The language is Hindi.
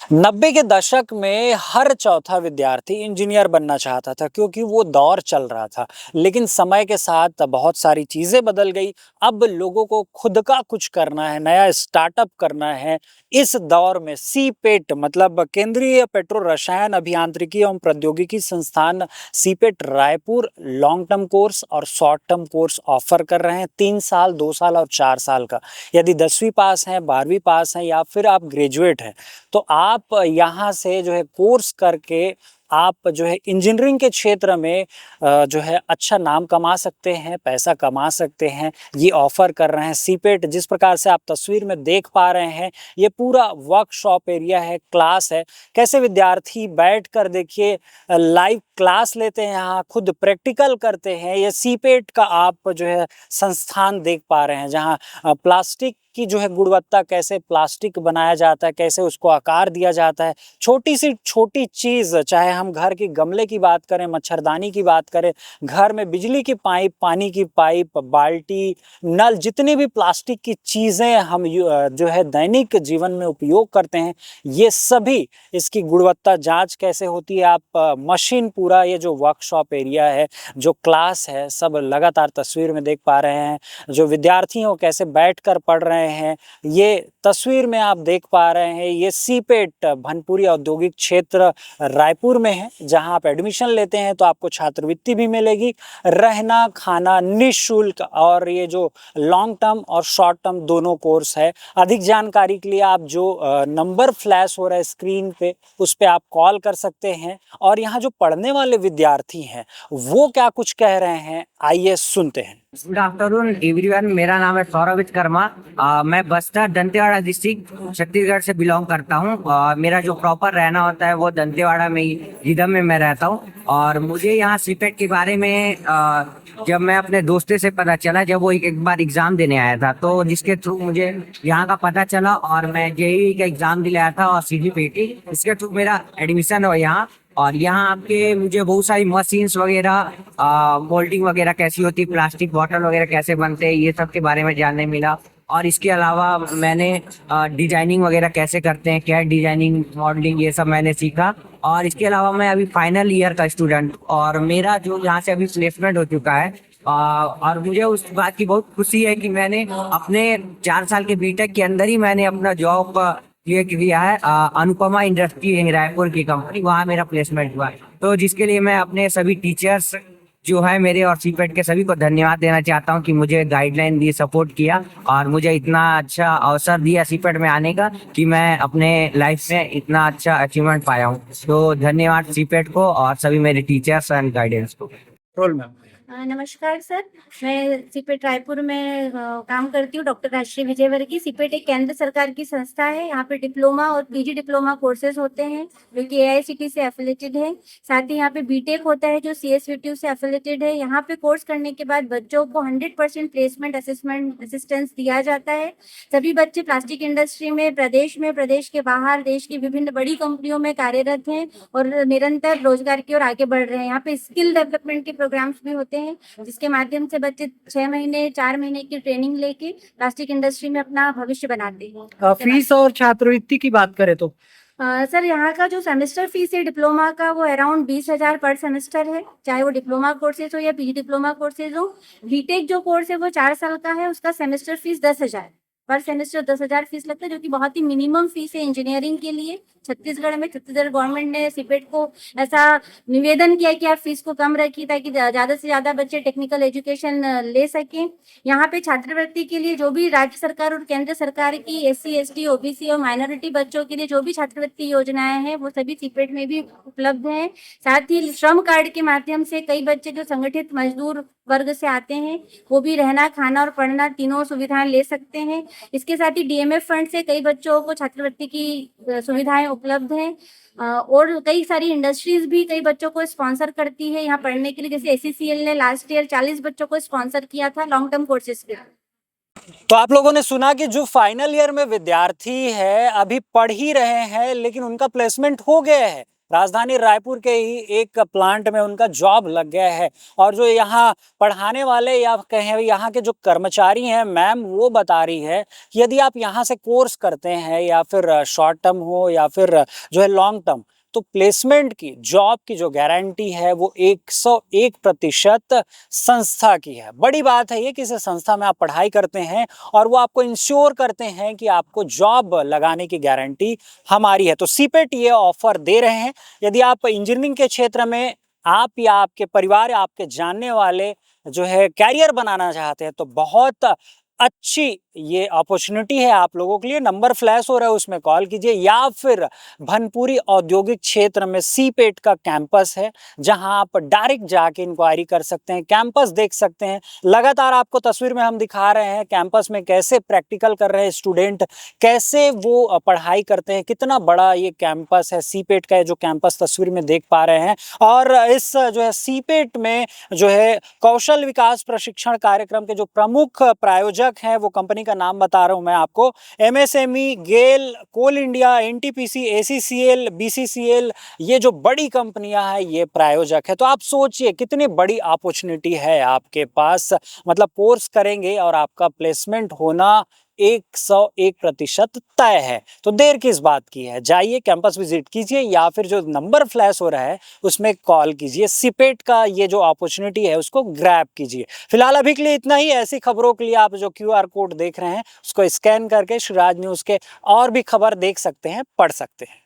90 के दशक में हर चौथा विद्यार्थी इंजीनियर बनना चाहता था क्योंकि वो दौर चल रहा था। लेकिन समय के साथ बहुत सारी चीजें बदल गई। अब लोगों को खुद का कुछ करना है, नया स्टार्टअप करना है। इस दौर में सीपेट मतलब केंद्रीय पेट्रो रसायन अभियांत्रिकी एवं प्रौद्योगिकी संस्थान CIPET Raipur long term course और शॉर्ट टर्म कोर्स ऑफर कर रहे हैं। 3 साल, 2 साल और 4 साल का। यदि 10वीं पास हैं, 12वीं पास हैं या फिर आप ग्रेजुएट हैं तो आप यहाँ से जो है कोर्स करके आप जो है इंजीनियरिंग के क्षेत्र में जो है अच्छा नाम कमा सकते हैं, पैसा कमा सकते हैं। ये ऑफर कर रहे हैं सीपेट। जिस प्रकार से आप तस्वीर में देख पा रहे हैं, ये पूरा वर्कशॉप एरिया है, क्लास है। कैसे विद्यार्थी बैठकर देखिए लाइव क्लास लेते हैं, यहाँ खुद प्रैक्टिकल करते हैं। ये सीपेट का आप जो है संस्थान देख पा रहे हैं, जहाँ प्लास्टिक की जो है गुणवत्ता, कैसे प्लास्टिक बनाया जाता है, कैसे उसको आकार दिया जाता है। छोटी सी छोटी चीज, चाहे हम घर के गमले की बात करें, मच्छरदानी की बात करें, घर में बिजली की पाइप, पानी की पाइप, बाल्टी, नल, जितनी भी प्लास्टिक की चीजें हम जो है दैनिक जीवन में उपयोग करते हैं, ये सभी इसकी गुणवत्ता जांच कैसे होती है। आप मशीन पूरा, ये जो वर्कशॉप एरिया है, जो क्लास है, सब लगातार तस्वीर में देख पा रहे हैं। जो विद्यार्थी हैं वो कैसे बैठकर पढ़ रहे हैं, ये तस्वीर में आप देख पा रहे हैं। ये सीपेट भनपुरी औद्योगिक क्षेत्र रायपुर में है। जहां आप एडमिशन लेते हैं तो आपको छात्रवृत्ति भी मिलेगी, रहना खाना निःशुल्क, और ये जो लॉन्ग टर्म और शॉर्ट टर्म दोनों कोर्स है। अधिक जानकारी के लिए आप जो नंबर फ्लैश हो रहा है स्क्रीन पे, उस पे आप कॉल कर सकते हैं। और यहाँ जो पढ़ने वाले विद्यार्थी हैं वो क्या कुछ कह रहे हैं, आइए सुनते हैं। गुड आफ्टरनून एवरीवन, मेरा नाम है सौरभ विश्वकर्मा। मैं बस्तर दंतेवाड़ा डिस्ट्रिक्ट छत्तीसगढ़ से बिलोंग करता हूँ। मेरा जो प्रॉपर रहना होता है वो दंतेवाड़ा में ही, जिदम में मैं रहता हूँ। और मुझे यहाँ सीपेट के बारे में जब मैं अपने दोस्तों से पता चला, जब वो एक बार एग्जाम देने आया था, तो जिसके थ्रू मुझे यहाँ का पता चला और मैं जेईई का एग्जाम दिलाया था और सीजीपीटी, इसके थ्रू मेरा एडमिशन हुआ यहाँ। और यहाँ आपके मुझे बहुत सारी मशीन्स वगैरह, मोल्डिंग वगैरह कैसी होती है, प्लास्टिक बॉटल वगैरह कैसे बनते हैं, ये सब के बारे में जानने मिला। और इसके अलावा मैंने डिजाइनिंग वगैरह कैसे करते हैं, क्या डिजाइनिंग मॉडलिंग, ये सब मैंने सीखा। और इसके अलावा मैं अभी फाइनल ईयर का स्टूडेंट, और मेरा जो यहाँ से अभी प्लेसमेंट हो चुका है। और मुझे उस बात की बहुत खुशी है कि मैंने अपने 4 साल के बीटेक के अंदर ही मैंने अपना जॉब ये किया है। अनुपमा इंडस्ट्री रायपुर की कंपनी, वहाँ मेरा प्लेसमेंट हुआ है। तो जिसके लिए मैं अपने सभी टीचर्स जो है मेरे और सीपेट के सभी को धन्यवाद देना चाहता हूँ कि मुझे गाइडलाइन दी, सपोर्ट किया और मुझे इतना अच्छा अवसर दिया सीपेट में आने का कि मैं अपने लाइफ में इतना अच्छा अचीवमेंट पाया हूँ। तो धन्यवाद सीपेट को और सभी मेरे टीचर्स एंड गाइडेंस को। Roll ma'am. नमस्कार सर, मैं सीपेट रायपुर में काम करती हूँ। डॉक्टर राजश्री विजयवर्गीय। सीपेट एक केंद्र सरकार की संस्था है। यहाँ पे डिप्लोमा और पीजी डिप्लोमा कोर्सेज होते हैं जो कि एआईसीटी से एफिलेटेड है। साथ ही यहाँ पे बीटेक होता है जो सीएसवीटीयू से एफिलेटेड है। यहाँ पे कोर्स करने के बाद बच्चों को 100% प्लेसमेंट असिस्टेंस दिया जाता है। सभी बच्चे प्लास्टिक इंडस्ट्री में, प्रदेश के बाहर, देश की विभिन्न बड़ी कंपनियों में कार्यरत हैं और निरंतर रोजगार की ओर आगे बढ़ रहे हैं। यहाँ पे स्किल डेवलपमेंट के प्रोग्राम्स भी होते हैं जिसके माध्यम से बच्चे 6 महीने 4 महीने की ट्रेनिंग लेके प्लास्टिक इंडस्ट्री में अपना भविष्य बनाते हैं। फीस और छात्रवृत्ति की बात करें तो सर यहाँ का जो सेमेस्टर फीस है डिप्लोमा का, वो अराउंड 20,000 पर सेमेस्टर है, चाहे वो डिप्लोमा कोर्सेज हो या पीजी डिप्लोमा कोर्सेज हो। बीटेक जो कोर्स है वो 4 साल का है, उसका सेमेस्टर फीस 10,000 पर सेमेस्टर 10,000 फीस लगता है, जो कि बहुत ही मिनिमम फीस है इंजीनियरिंग के लिए। छत्तीसगढ़ में छत्तीसगढ़ गवर्नमेंट ने सीपेट को ऐसा निवेदन किया कि आप फीस को कम रखिए ताकि ज्यादा से ज्यादा बच्चे टेक्निकल एजुकेशन ले सकें। यहाँ पे छात्रवृत्ति के लिए जो भी राज्य सरकार और केंद्र सरकार की एससी, एसटी, ओबीसी और माइनॉरिटी बच्चों के लिए जो भी छात्रवृत्ति योजनाएं हैं वो सभी सीपेट में भी उपलब्ध हैं। साथ ही श्रम कार्ड के माध्यम से कई बच्चे जो संगठित मजदूर वर्ग से आते हैं वो भी रहना, खाना और पढ़ना तीनों सुविधाएं ले सकते हैं। इसके साथ ही डीएमएफ फंड से कई बच्चों को छात्रवृत्ति की सुविधाएं उपलब्ध हैं। और कई सारी इंडस्ट्रीज भी कई बच्चों को स्पॉन्सर करती है यहाँ पढ़ने के लिए। जैसे एससीसीएल ने लास्ट ईयर 40 बच्चों को स्पॉन्सर किया था लॉन्ग टर्म कोर्सेज के। तो आप लोगों ने सुना कि जो फाइनल ईयर में विद्यार्थी है, अभी पढ़ ही रहे हैं लेकिन उनका प्लेसमेंट हो गया है। राजधानी रायपुर के ही एक प्लांट में उनका जॉब लग गया है। और जो यहाँ पढ़ाने वाले या कहें यहाँ के जो कर्मचारी हैं मैम, वो बता रही है कि यदि आप यहाँ से कोर्स करते हैं या फिर शॉर्ट टर्म हो या फिर जो है लॉन्ग टर्म, तो प्लेसमेंट की, जॉब की जो गारंटी है वो 101% संस्था की है। बड़ी बात है ये, किसी संस्था में आप पढ़ाई करते हैं और वो आपको इंश्योर करते हैं कि आपको जॉब लगाने की गारंटी हमारी है। तो सीपेट ये ऑफर दे रहे हैं। यदि आप इंजीनियरिंग के क्षेत्र में आप या आपके परिवार या आपके जानने वाले जो है कैरियर बनाना चाहते हैं, तो बहुत अच्छी ये अपॉर्चुनिटी है आप लोगों के लिए। नंबर फ्लैश हो रहा है, उसमें कॉल कीजिए। या फिर भनपुरी औद्योगिक क्षेत्र में सीपेट का कैंपस है, जहां आप डायरेक्ट जाके इंक्वायरी कर सकते हैं, कैंपस देख सकते हैं। लगातार आपको तस्वीर में हम दिखा रहे हैं कैंपस में कैसे प्रैक्टिकल कर रहे हैं स्टूडेंट, कैसे वो पढ़ाई करते हैं। कितना बड़ा ये कैंपस है सीपेट का, जो कैंपस तस्वीर में देख पा रहे हैं। और इस जो है सीपेट में जो है कौशल विकास प्रशिक्षण कार्यक्रम के जो प्रमुख प्रायोजक हैं, वो कंपनी का नाम बता रहा हूं मैं आपको, एमएसएमई, गेल, कोल इंडिया, एनटीपीसी, एसीसीएल, बीसीसीएल, ये जो बड़ी कंपनियां हैं ये प्रायोजक है। तो आप सोचिए कितनी बड़ी अपॉर्चुनिटी है आपके पास। मतलब कोर्स करेंगे और आपका प्लेसमेंट होना 101% तय है। तो देर किस बात की है, जाइए कैंपस विजिट कीजिए या फिर जो नंबर फ्लैश हो रहा है उसमें कॉल कीजिए। सीपेट का ये जो अपॉर्चुनिटी है उसको ग्रैब कीजिए। फिलहाल अभी के लिए इतना ही। ऐसी खबरों के लिए आप जो QR कोड देख रहे हैं उसको स्कैन करके शिवराज न्यूज़ के और भी खबर देख सकते हैं, पढ़ सकते हैं।